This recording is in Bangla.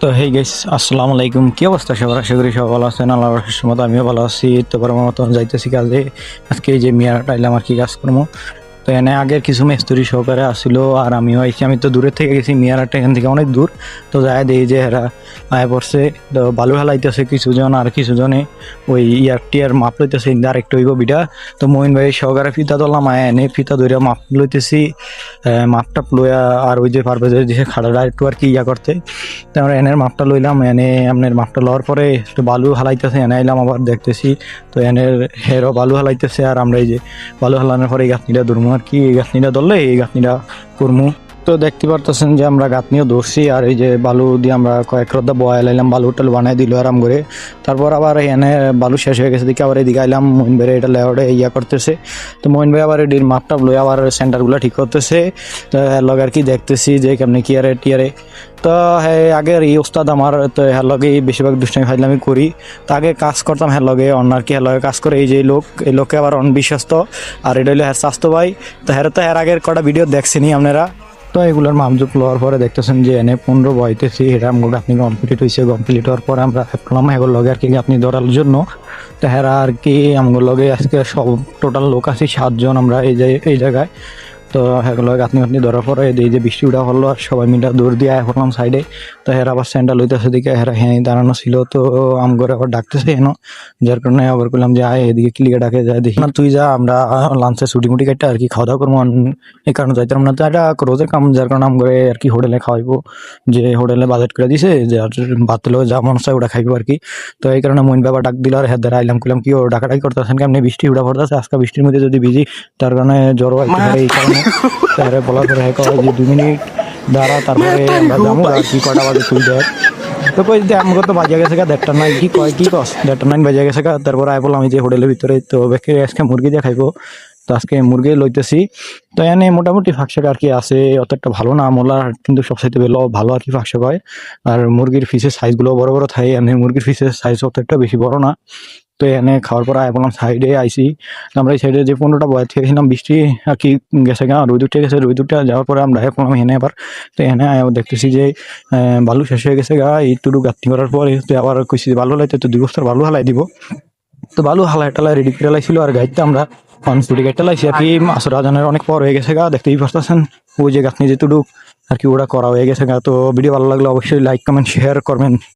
তো হেই গাইস, আসসালামু আলাইকুম। কি অবস্থা সবার? আশা করি সবাই ভালো আছেন। আল্লাহর রহমতে মতো আমিও ভালো আছি। তো পরের মতো যাইতেছি কাজে। আজকে এই যে মিয়াটা এলাম আর কি কাজ করবো। তো এনে আগের কিছু মিস্ত্রি সহকারে আসছিল আর আমিও আইছি। আমি তো দূরের থেকে গেছি, মিয়ারাটা এখান থেকে অনেক দূর। তো যাই দেখি যে এরা আয় পড়ছে। তো বালু হালাইতেছে কিছুজন, আর কিছুজনে ওই ইয়ারটিয়ার মাপ লইতেছে। আর একটু হইব বিটা। তো মহিন ভাই সহকারে ফিতা ধরলাম, আয় এনে ফিতা ধরে মাপ লইতেছি। মাপটা লইয়া আর ওই যে পারবে যে খাড়াটা একটু আর কি ইয়া করতে। তো আমরা এনের মাপটা লইলাম, এনে আপনার মাপটা লওয়ার পরে একটু বালু হালাইতেছে, এনে আইলাম আবার দেখতেছি। তো এনের হেরও বালু হালাইতেছে আর আমরা এই যে বালু হালানোর পরে এই গাঁথনিটা ধরবো আর কি। এই গাঁথনিটা ধরলে এই গাঁথনিটা করবো। তো দেখতে পারতেছেন যে আমরা গাঁথনিও ধরছি আর এই যে বালু দিয়ে আমরা কয়েক রোদা বয়া লাইলাম, বালু টালু বানাই দিল আরাম করে। তারপর আবার এনে বালু শেষ হয়ে গেছে দিকে আবার এদিকে আইলাম। মোহিন ভাই এটা লেওয়ারে ইয়া করতেছে। তো মোহিন ভাই আবার এটির মাপটা লই আবার সেন্টারগুলো ঠিক করতেছে। তো লগ আর কি দেখতেছি যে কেমনি কিয়ারে টিয়ারে। তো হ্যাঁ, আগের এই ওস্তাদ আমার, তো হ্যাঁ লগে বেশিরভাগ দুষ্টামি ফাইলামি করি। তো আগে কাজ করতাম হ্যাঁ লগে, অন্য আর কি হ্যাঁ লগে কাজ করে। এই যে লোক, এই লোককে আবার অনবিশ্বস্ত। আর এটা হইলো হ্যাঁ স্বাস্থ্য ভাই। তো হ্যাঁ আগের কটা ভিডিও দেখছেনি আপনারা। তো এগুলোর মাপজুপ লওয়ার পরে দেখতেছেন যে এনে 15 বইতেছি। এটা আমগুলো আপনি কমপ্লিট হয়েছে। কমপ্লিট হওয়ার পরে আমরা করলাম এগুলো লগে আর কি আপনি ধরার জন্য। তো হ্যাঁ আর কি আমগুলো লগে আজকে সব টোটাল লোক আছি 7 জন আমরা এই জায়গায়। তো সেগুলো গাঁথনি ধরার পরে এই যে বৃষ্টি উঠা হলো আর সবাই মিলে দৌড় দিয়ে আয় পড়লাম সাইডে। তো হেরা আবার স্যান্ডাল লইতেছে দিকে, হেরা হ্যাঁ দাঁড়ানো ছিল। তো আমগরে আবার ডাকতেছে এনো, যার কারণে আবার বললাম যে আয় এদিকে ক্লিকে ডাকে যায় দেখি না তুই যা, আমরা লাঞ্চে ছুটি মুটি কাটতে আর কি খাওয়া দাওয়া করবো। এই কারণে যাইতাম না। তো এটা রোজের কাম, যার কারণে আমগরে আর কি হোটেলে খাওয়াইবো। যে হোটেলে বাজেট করে দিছে যে আর ভাত লো যা মন চায় ওটা খাইবো আর কি। তো এই কারণে মইন বাবা ডাক দিল আর হ্যাঁ আইলাম করলাম কি ও ডাকাডাকি করতেছেন কেমনি, বৃষ্টি উঠা পড়তেছে আজকে, বৃষ্টির মধ্যে যদি ভিজি তার কারণে জ্বর হইতে পারে। এই কারণে তারে বলার পরে হ্যাঁ কয় যে 2 মিনিট দাঁড়া, তারপরে আমরা যাবো আর কি কটা বাজে তুই দেখ। তো কই যে আমাকে তো বাজে গেছে গা 1:30 কি কয় কি কস 1:30 বাজে গেছে গা। তারপরে আই বললাম আমি যে হোটেলের ভিতরে, তো বেকে আজকে মুরগি দিয়ে খাইবো। তো আজকে মুরগি লইতেছি। তো এনে মোটামুটি ফাঁকশাক আর কি আছে, অতটা ভালো না মোলা, কিন্তু সবসাইতে ভালো আর কি ফাঁকশাক হয়। আর মুরগির ফিসের সাইজগুলো বড় বড় থাকে, এনে মুরগির ফিসের সাইজ অতটা বেশি বড় না। তো এনে খাওয়ার পর আয় বললাম সাইডে আইসি। আমরা এই সাইডে যে 15টা বয় থেকে গেছিলাম, বৃষ্টি আর কি গেছে গা, রোদ উঠে গেছে। রোদ উঠে যাওয়ার পরে আমরা বললাম এনে আবার। তো এনে দেখতেছি যে বালু শেষ হয়ে গেছে গা। এইটুকু গাঁথনি করার পরে তো আবার কইছি বালু হালাইতে, তো 2 বস্তার বালু হালাই দিব। তো বালু হালাই টালাই রেডি করে লাইছিল আর গাইতে আমরা ছুটি গাইতে লাইছি আর কি। আসর আজানের অনেক পর হয়ে গেছে গা, দেখতেই পারতেছেন ওই যে গাঁথনি যেটুকু আর কি ওরা করা হয়ে গেছে গা। তো ভিডিও ভালো লাগলে অবশ্যই লাইক কমেন্ট শেয়ার করবেন।